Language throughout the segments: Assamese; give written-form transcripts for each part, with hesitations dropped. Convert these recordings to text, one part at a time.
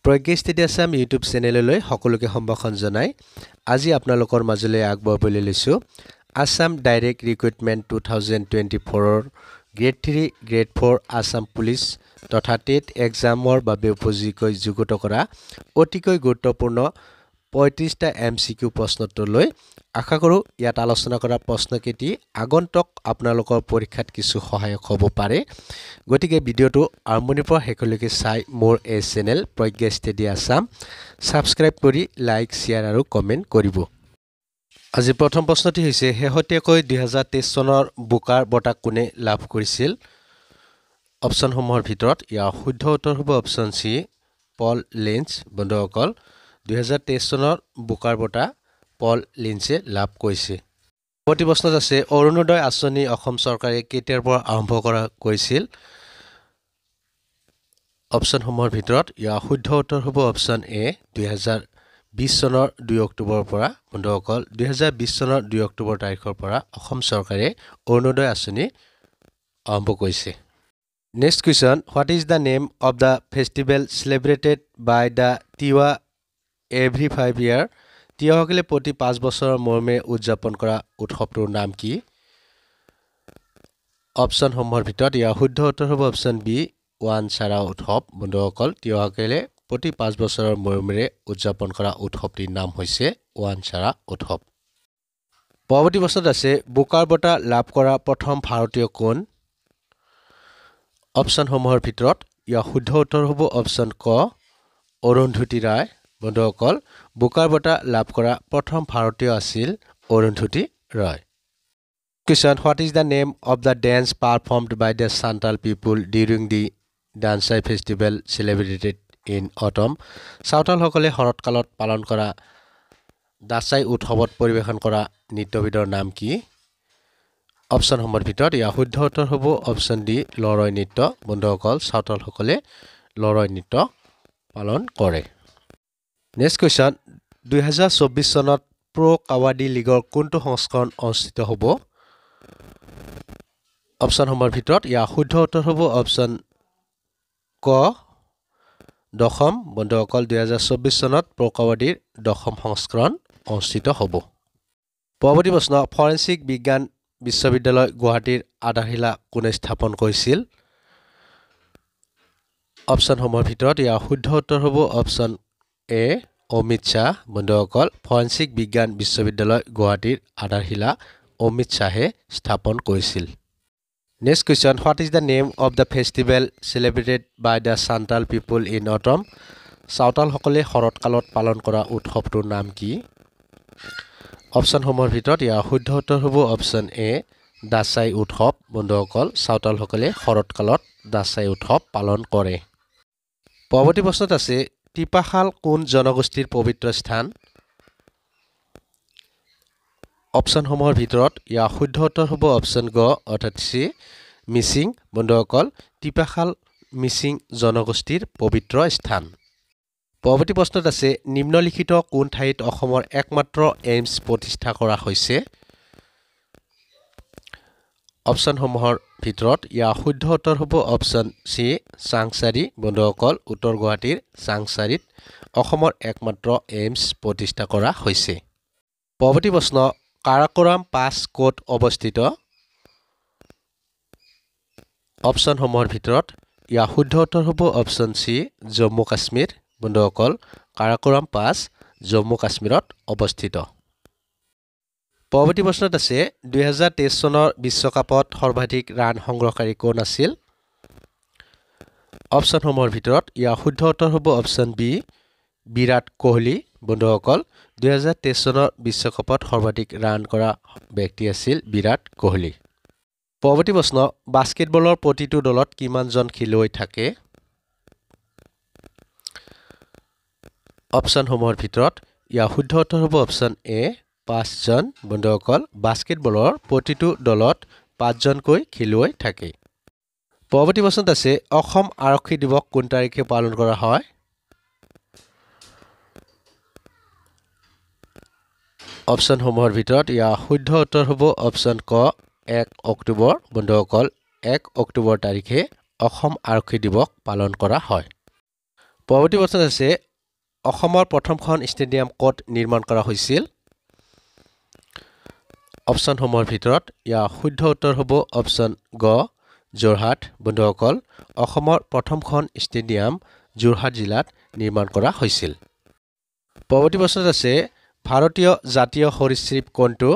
প্ৰজ্ঞা ষ্টাডি আছাম ইউটিউব চেনেললৈ সকলোকে সম্ভাষণ জনাই আজি আপোনালোকৰ মাজলৈ আগবঢ়াবলৈ লৈছো Assam direct recruitment 2024 grade 3 grade 4 Assam police তথা টেট এক্সামৰ বাবে উপযোগী যোগ্যতা কৰা অতিকৈ গুৰুত্বপূৰ্ণ 35টা এমচিকিউ প্ৰশ্নোত্তৰলৈ আশা কৰো ইয়াত আলোচনা কৰা প্ৰশ্নকেটি আগন্তুক আপোনালোকৰ পৰীক্ষাত কিছু সহায়ক হ'ব পাৰে গতিকে ভিডিওটো আৰম্ভণিৰ পৰা শেষলৈকে চাই মোৰ এই চেনেল প্ৰজ্ঞা ষ্টাডি আছাম সাবস্ক্ৰাইব কৰি লাইক শেয়াৰ আৰু কমেন্ট কৰিব আজি প্ৰথম প্ৰশ্নটি হৈছে হেহতিয়াকৈ 2023 চনৰ বুকাৰ বঁটা কোনে লাভ কৰিছিল অপচনসমূহৰ ভিতৰত ইয়াৰ শুদ্ধ উত্তৰ হ'ব অপচন সি পল লিঞ্চ বন্ধুসকল 2023 চনৰ বুকাৰ বঁটা পল লিঞ্চে লাভ কৰিছে পৰৱৰ্তী প্ৰশ্নত আছে অৰুণোদয় আঁচনি অসম চৰকাৰে কেতিয়াৰ পৰা আৰম্ভ কৰা কৰিছিল অপচনসমূহৰ ভিতৰত ইয়াৰ শুদ্ধ উত্তৰ হ'ব অপচন এ 2020 চনৰ 2 অক্টোবৰৰ পৰা বন্ধুসকল 2020 চনৰ 2 অক্টোবৰ তাৰিখৰ পৰা অসম চৰকাৰে অৰুণোদয় আঁচনি আৰম্ভ কৰিছে next question what is the name of the festival celebrated by the Tiwa every 5 year টিৱাসকলে প্ৰতি 5 বছৰৰ মূৰে উদযাপন কৰা উৎসৱটোৰ নাম কি অপচনসমূহৰ ভিতৰত ইয়াৰ শুদ্ধ উত্তৰ হ'ব অপচন বি ওৱানচাৰা উৎসৱ বন্ধুসকল টিৱাসকলে প্ৰতি 5 বছৰৰ মূৰে উদযাপন কৰা উৎসৱটিৰ নাম হৈছে ওৱানচাৰা উৎসৱ পৰৱৰ্তী প্ৰশ্নত আছে বুকাৰ বঁটা লাভ কৰা প্ৰথম ভাৰতীয় কোন অপচনসমূহৰ ভিতৰত ইয়াৰ শুদ্ধ উত্তৰ হ'ব অপচন ক অৰুন্ধতী ৰায় বন্ধুসকল বুকাৰ বঁটা লাভ কৰা প্ৰথম ভাৰতীয় আছিল অৰুন্ধতী ৰায় Question What is the name of the dance performed by the Santal people during the Dansai festival celebrated in autumn Santal সকলে শৰৎকালত পালন কৰা দাসাই উৎসৱত পৰিবেশন কৰা নৃত্যবিধৰ নাম কি অপচনসমূহৰ ভিতৰত ইয়াৰ শুদ্ধ উত্তৰ হ'ব অপচন ডি লৰয় নৃত্য বন্ধুসকল সাঁওতাল সকলে লৰয় নৃত্য পালন কৰে নেক্সট কোৱেশ্চন 2024 চনত প্ৰ কাবাডী লীগৰ কোনটো সংস্কৰণ অনুষ্ঠিত হ'ব অপচনসমূহৰ ভিতৰত ইয়াৰ শুদ্ধ উত্তৰ হ'ব অপচন ক দশম বন্ধুসকল 2024 চনত প্ৰ কাবাডীৰ দশম সংস্কৰণ অনুষ্ঠিত হ'ব পৰৱৰ্তী প্ৰশ্ন ফৰেনসিক বিজ্ঞান বিশ্ববিদ্যালয় গুৱাহাটীৰ আধাৰশিলা কোনে স্থাপন কৰিছিল অপচনসমূহৰ ভিতৰত ইয়াৰ শুদ্ধ উত্তৰ হ'ব অপচন এ অমিত শাহ বন্ধুসকল ফৰেনসিক বিজ্ঞান বিশ্ববিদ্যালয় গুৱাহাটীৰ আধাৰশিলা অমিত শাহে স্থাপন কৰিছিল next question what is the name of the festival celebrated by the Santhal people in autumn Santhal সকলে শৰৎকালত পালন কৰা উৎসৱটোৰ নাম কি অপচনসমূহৰ ভিতৰত ইয়াৰ শুদ্ধ উত্তৰ হ'ব অপচন এ দাসাই উৎসৱ বন্ধুসকল সাঁওতাল সকলে শৰৎকালত দাসাই উৎসৱ পালন কৰে পৰৱৰ্তী প্ৰশ্নত আছে টিপাখাল কোন জনগোষ্ঠীৰ পবিত্ৰ স্থান অপচনসমূহৰ ভিতৰত ইয়াৰ শুদ্ধ উত্তৰ হ'ব অপচন গ অৰ্থাৎ সি মিচিং বন্ধুসকল টিপাখাল মিচিং জনগোষ্ঠীৰ পবিত্ৰ স্থান পৰৱৰ্তী প্ৰশ্নত আছে নিম্নলিখিত কোন ঠাইত অসমৰ একমাত্ৰ এইমছ প্ৰতিষ্ঠা কৰা হৈছে অপচনসমূহৰ ভিতৰত ইয়াৰ শুদ্ধ উত্তৰ হ'ব অপচন সি চাংচাৰী বন্ধুসকল উত্তৰ গুৱাহাটীৰ চাংচাৰীত অসমৰ একমাত্ৰ এইমছ প্ৰতিষ্ঠা কৰা হৈছে পৰৱৰ্তী প্ৰশ্ন কাৰাকোৰাম পাছ ক'ত অৱস্থিত অপচনসমূহৰ ভিতৰত ইয়াৰ শুদ্ধ উত্তৰ হ'ব অপচন সি জম্মু কাশ্মীৰ বন্ধুসকল কাৰাকোৰাম পাছ জম্মু কাশ্মীৰত অৱস্থিত পৰৱৰ্তী প্ৰশ্নত আছে 2023 চনৰ বিশ্বকাপত সৰ্বাধিক ৰাণ সংগ্ৰহকাৰী কোন আছিল অপচনসমূহৰ ভিতৰত ইয়াৰ শুদ্ধ উত্তৰ হ'ব অপচন বি বিৰাট কোহলি বন্ধুসকল 2023 চনৰ বিশ্বকাপত সৰ্বাধিক ৰাণ কৰা ব্যক্তি আছিল বিৰাট কোহলি পৰৱৰ্তী প্ৰশ্ন বাস্কেটবলৰ প্ৰতিটো দলত কিমানজন খেলুৱৈ থাকে অপচনসমূহৰ ভিতৰত ইয়াৰ শুদ্ধ উত্তৰ হ'ব অপচন এ 5 জন বন্ধুসকল বাস্কেটবলৰ প্ৰতিটো দলত 5 জনকৈ খেলুৱৈ থাকে পৰৱৰ্তী প্ৰশ্নত আছে অসম আৰক্ষী দিৱস কোন তাৰিখে পালন কৰা হয় অপচনসমূহৰ ভিতৰত ইয়াৰ শুদ্ধ উত্তৰ হ'ব অপচন ক 1 অক্টোবৰ বন্ধুসকল 1 অক্টোবৰ তাৰিখে অসম আৰক্ষী দিৱস পালন কৰা হয় পৰৱৰ্তী প্ৰশ্ন আছে অসমৰ প্ৰথমখন ষ্টেডিয়াম ক'ত নিৰ্মাণ কৰা হৈছিল অপশ্যনসমূহৰ ভিতৰত ইয়াৰ শুদ্ধ উত্তৰ হ'ব অপশ্যন গ যোৰহাট বন্ধুসকল অসমৰ প্ৰথমখন ষ্টেডিয়াম যোৰহাট জিলাত নিৰ্মাণ কৰা হৈছিল পৰৱৰ্তী প্ৰশ্নত আছে ভাৰতীয় জাতীয় সৰীসৃপ কোনটো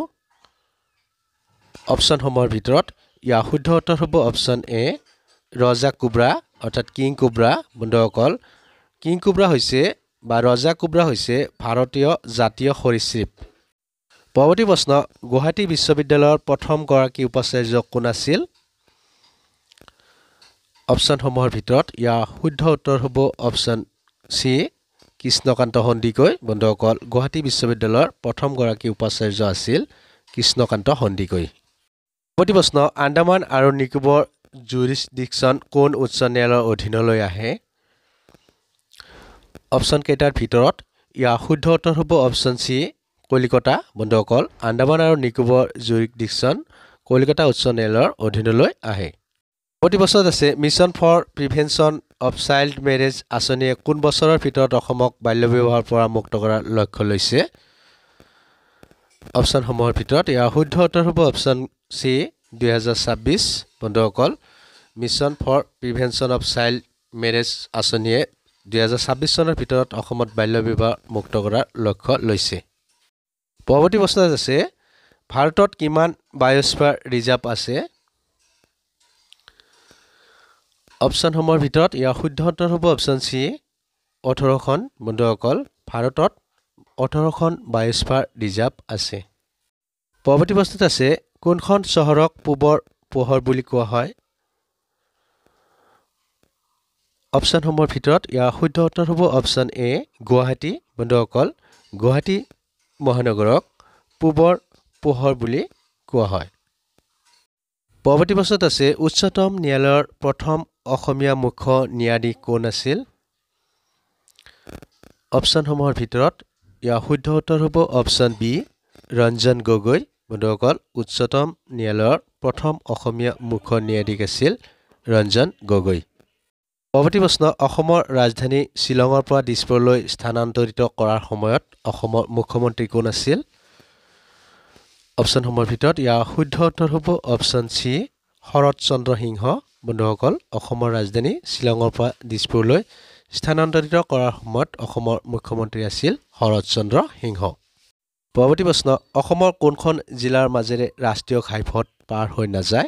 অপশ্যনসমূহৰ ভিতৰত ইয়াৰ শুদ্ধ উত্তৰ হ'ব অপশ্যন এ ৰজা কোব্ৰা অৰ্থাৎ কিং কোব্ৰা বন্ধুসকল কিং কোব্ৰা হৈছে বা ৰজা কোব্ৰা হৈছে ভাৰতীয় জাতীয় সৰীসৃপ পৰৱৰ্তী প্ৰশ্ন গুৱাহাটী বিশ্ববিদ্যালয়ৰ প্ৰথম গৰাকী উপাচাৰ্য কোন আছিল অপশ্যনসমূহৰ ভিতৰত ইয়াৰ শুদ্ধ উত্তৰ হ'ব অপশ্যন চি কৃষ্ণকান্ত সন্দিকৈ বন্ধুসকল গুৱাহাটী বিশ্ববিদ্যালয়ৰ প্ৰথম গৰাকী উপাচাৰ্য আছিল কৃষ্ণকান্ত সন্দিকৈ পৰৱৰ্তী প্ৰশ্ন আন্দামান আৰু নিকোবৰ জুৰিছডিকশ্যন কোন উচ্চ ন্যায়ালয়ৰ অধীনলৈ আহে অপশ্যন কেইটাৰ ভিতৰত ইয়াৰ শুদ্ধ উত্তৰ হ'ব অপশ্যন চি কলিকতা বন্ধুসকল আন্দামান আৰু নিকোবৰ জুৰিছডিকশ্যন কলিকতা উচ্চ ন্যায়ালয়ৰ অধীনলৈ আহে পৰৱৰ্তী প্ৰশ্নত আছে mission for prevention of child marriage আঁচনিয়ে কোন বছৰৰ ভিতৰত অসমক বাল্য বিবাহৰ পৰা মুক্ত কৰাৰ লক্ষ্য লৈছে অপশ্যনসমূহৰ ভিতৰত ইয়াৰ শুদ্ধ উত্তৰ হ'ব অপশ্যন চি 2026 বন্ধুসকল mission for prevention of child marriage আঁচনিয়ে 2026 চনৰ ভিতৰত অসমত বাল্য বিবাহ মুক্ত কৰাৰ লক্ষ্য লৈছে পৰৱৰ্তী প্ৰশ্নত আছে ভাৰতত কিমান বায়োস্ফিয়াৰ ৰিজাৰ্ভ আছে অপশ্যনসমূহৰ ভিতৰত ইয়াৰ শুদ্ধ উত্তৰ হ'ব অপশ্যন চি 18খন বন্ধুসকল ভাৰতত 18খন বায়োস্ফিয়াৰ ৰিজাৰ্ভ আছে পৰৱৰ্তী প্ৰশ্নত আছে কোনখন চহৰক পূবৰ পোহৰ বুলি কোৱা হয় অপশ্যনসমূহৰ ভিতৰত ইয়াৰ শুদ্ধ উত্তৰ হ'ব অপশ্যন এ গুৱাহাটী বন্ধুসকল গুৱাহাটী মহানগৰক পূবৰ পোহৰ বুলি কোৱা হয় পৰৱৰ্তী প্ৰশ্নত আছে উচ্চতম ন্যায়ালয়ৰ প্ৰথম অসমীয়া মুখ্য ন্যায়াধীশ কোন আছিল অপশ্যনসমূহৰ ভিতৰত ইয়াৰ শুদ্ধ উত্তৰ হ'ব অপশ্যন বি ৰঞ্জন গগৈ বন্ধুসকল উচ্চতম ন্যায়ালয়ৰ প্ৰথম অসমীয়া মুখ্য ন্যায়াধীশ আছিল ৰঞ্জন গগৈ পৰৱৰ্তী প্ৰশ্ন অসমৰ ৰাজধানী শ্বিলঙৰ পৰা দিছপুৰলৈ স্থানান্তৰিত কৰাৰ সময়ত অসমৰ মুখ্যমন্ত্ৰী কোন আছিল অপশ্যনসমূহৰ ভিতৰত ইয়াৰ শুদ্ধ উত্তৰ হ'ব অপশ্যন চি শৰৎ চন্দ্ৰ সিংহ বন্ধুসকল অসমৰ ৰাজধানী শ্বিলঙৰ পৰা দিছপুৰলৈ স্থানান্তৰিত কৰাৰ সময়ত অসমৰ মুখ্যমন্ত্ৰী আছিল শৰৎ চন্দ্ৰ সিংহ পৰৱৰ্তী প্ৰশ্ন অসমৰ কোনখন জিলাৰ মাজেৰে ৰাষ্ট্ৰীয় ঘাইপথ পাৰ হৈ নাযায়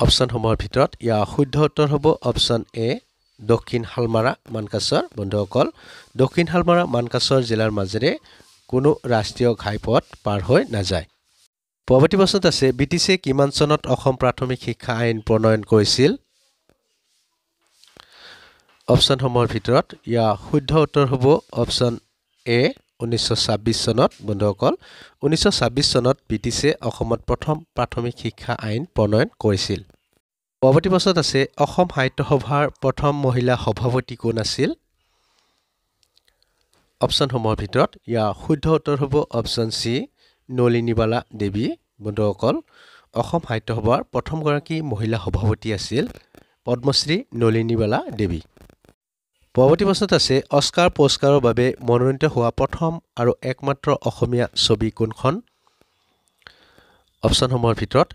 অপশ্যনসমূহৰ ভিতৰত ইয়াৰ শুদ্ধ উত্তৰ হ'ব অপশ্যন এ দক্ষিণ হালমাৰা মানকাছৰ বন্ধুসকল দক্ষিণ হালমাৰা মানকাছৰ জিলাৰ মাজেৰে কোনো ৰাষ্ট্ৰীয় ঘাইপথ পাৰ হৈ নাযায় পৰৱৰ্তী প্ৰশ্নত আছে ব্ৰিটিছে কিমান চনত অসম প্ৰাথমিক শিক্ষা আইন প্ৰণয়ন কৰিছিল অপশ্যনসমূহৰ ভিতৰত ইয়াৰ শুদ্ধ উত্তৰ হ'ব অপশ্যন এ 1926 চনত বন্ধুসকল 1926 চনত ব্ৰিটিছে অসমত প্ৰথম প্ৰাথমিক শিক্ষা আইন প্ৰণয়ন কৰিছিল পৰৱৰ্তী প্ৰশ্নত আছে অসম সাহিত্য সভাৰ প্ৰথম মহিলা সভাপতি কোন আছিল অপশ্যনসমূহৰ ভিতৰত ইয়াৰ শুদ্ধ উত্তৰ হ'ব অপশ্যন চি নলিনীবালা দেৱী বন্ধুসকল অসম সাহিত্য সভাৰ প্ৰথমগৰাকী মহিলা সভাপতি আছিল পদ্মশ্ৰী নলিনীবালা দেৱী পৰৱৰ্তী প্ৰশ্নত আছে অস্কাৰ পুৰস্কাৰৰ বাবে মনোনীত হোৱা প্ৰথম আৰু একমাত্ৰ অসমীয়া ছবি কোনখন অপশ্যনসমূহৰ ভিতৰত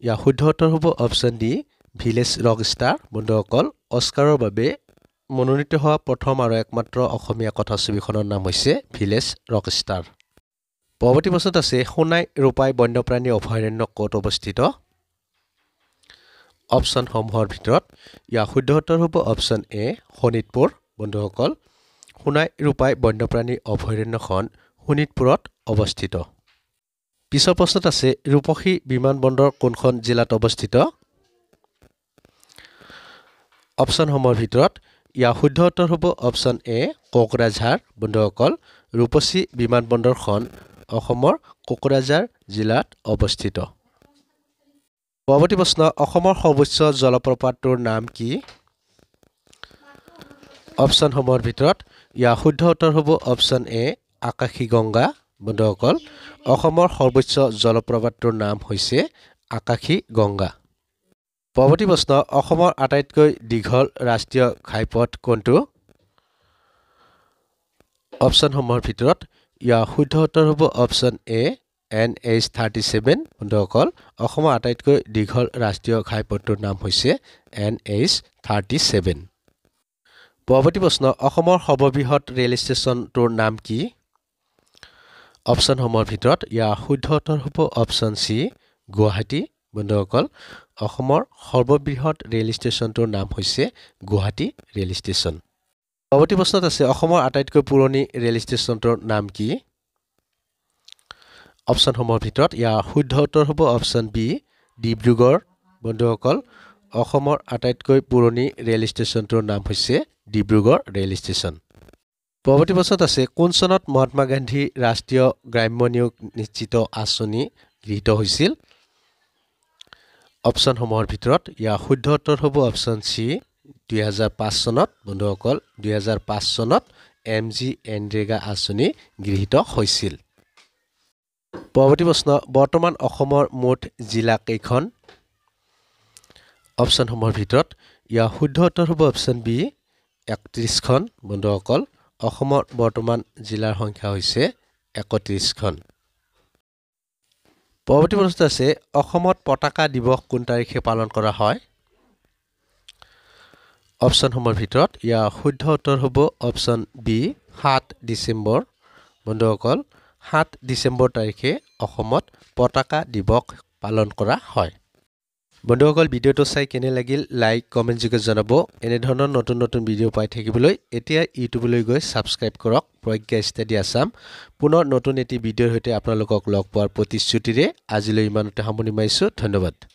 ইয়াৰ শুদ্ধ উত্তৰ হ'ব option D village rock star বন্ধুসকল অস্কাৰৰ বাবে মনোনীত হোৱা প্ৰথম আৰু একমাত্ৰ অসমীয়া কথাছবিখনৰ নাম হৈছে ভিলেজ ৰক ষ্টাৰ পৰৱৰ্তী প্ৰশ্নত আছে সোণাই ৰূপাই বন্যপ্ৰাণী অভয়াৰণ্য ক'ত অৱস্থিত অপশ্যনসমূহৰ ভিতৰত ইয়াৰ শুদ্ধ উত্তৰ হ'ব অপশ্যন এ শোণিতপুৰ বন্ধুসকল সোণাই ৰূপাই বন্যপ্ৰাণী অভয়াৰণ্যখন শোণিতপুৰত অৱস্থিত পিছৰ প্ৰশ্নত আছে ৰূপসী বিমানবন্দৰ কোনখন জিলাত অৱস্থিত অপশ্যনসমূহৰ ভিতৰত ইয়াৰ শুদ্ধ উত্তৰ হ'ব অপশ্যন এ কোকৰাঝাৰ বন্ধুসকল ৰূপসী বিমানবন্দৰখন অসমৰ কোকৰাঝাৰ জিলাত অৱস্থিত পৰৱৰ্তী প্ৰশ্ন অসমৰ সৰ্বোচ্চ জলপ্ৰপাতটোৰ নাম কি অপশ্যনসমূহৰ ভিতৰত ইয়াৰ শুদ্ধ উত্তৰ হ'ব অপশ্যন এ আকাশী গংগা বন্ধুসকল অসমৰ সৰ্বোচ্চ জলপ্ৰপাতটোৰ নাম হৈছে আকাশী গংগা পৰৱৰ্তী প্ৰশ্ন অসমৰ আটাইতকৈ দীঘল ৰাষ্ট্ৰীয় ঘাইপথ কোনটো অপশ্যনসমূহৰ ভিতৰত ইয়াৰ শুদ্ধ উত্তৰ হ'ব অপশ্যন এ NH37 বন্ধুসকল অসমৰ আটাইতকৈ দীঘল ৰাষ্ট্ৰীয় ঘাইপথটোৰ নাম হৈছে NH37 পৰৱৰ্তী প্ৰশ্ন অসমৰ সৰ্ববৃহৎ ৰেল ষ্টেচনটোৰ নাম কি অপশ্যনসমূহৰ ভিতৰত ইয়াৰ শুদ্ধ উত্তৰ হ'ব অপশ্যন চি গুৱাহাটী বন্ধুসকল অসমৰ সৰ্ববৃহৎ ৰেল ষ্টেচনটোৰ নাম হৈছে গুৱাহাটী ৰেল ষ্টেচন পৰৱৰ্তী প্ৰশ্নত আছে অসমৰ আটাইতকৈ পুৰণি ৰেল ষ্টেচনটোৰ নাম কি অপশ্যনসমূহৰ ভিতৰত ইয়াৰ শুদ্ধ উত্তৰ হ'ব অপশ্যন বি ডিব্ৰুগড় বন্ধুসকল অসমৰ আটাইতকৈ পুৰণি ৰেল ষ্টেচনটোৰ নাম হৈছে ডিব্ৰুগড় ৰেল ষ্টেচন পৰৱৰ্তী প্ৰশ্নত আছে কোন চনত মহাত্মা গান্ধী ৰাষ্ট্ৰীয় গ্ৰাম্য নিয়োগ নিশ্চিত আঁচনি গৃহীত হৈছিল অপশ্যনসমূহৰ ভিতৰত ইয়াৰ শুদ্ধ উত্তৰ হ'ব অপশ্যন চি 2005 চনত বন্ধুসকল 2005 চনত MG এনৰেগা আঁচনি গৃহীত হৈছিল পৰৱৰ্তী প্ৰশ্ন বৰ্তমান অসমৰ মুঠ জিলা কেইখন অপশ্যনসমূহৰ ভিতৰত ইয়াৰ শুদ্ধ উত্তৰ হ'ব অপশ্যন বি 31খন বন্ধুসকল অসমৰ বৰ্তমান জিলাৰ সংখ্যা হৈছে 31খন পৰৱৰ্তী প্ৰশ্ন আছে অসমত পতাকা দিৱস কোন তাৰিখে পালন কৰা হয় অপশ্যনসমূহৰ ভিতৰত ইয়াৰ শুদ্ধ উত্তৰ হ'ব অপশ্যন বি 7 ডিচেম্বৰ বন্ধুসকল 7 ডিচেম্বৰ তাৰিখে অসমত পতাকা দিৱস পালন কৰা হয় বন্ধুসকল ভিডিঅ'টো চাই কেনে লাগিল লাইক কমেন্ট যোগে জনাব এনে ধৰণৰ নতুন নতুন ভিডিঅ' পাই থাকিবলৈ এতিয়া ইউটিউবলৈ গৈ সাবস্ক্ৰাইব কৰক প্ৰজ্ঞা ষ্টাডি আসাম পুনৰ নতুন এটি ভিডিঅ'ৰ সৈতে আপোনালোকক লগ পোৱাৰ প্ৰতিশ্ৰুতিৰে আজিলৈ ইমানতে সামৰণি মাৰিছো ধন্যবাদ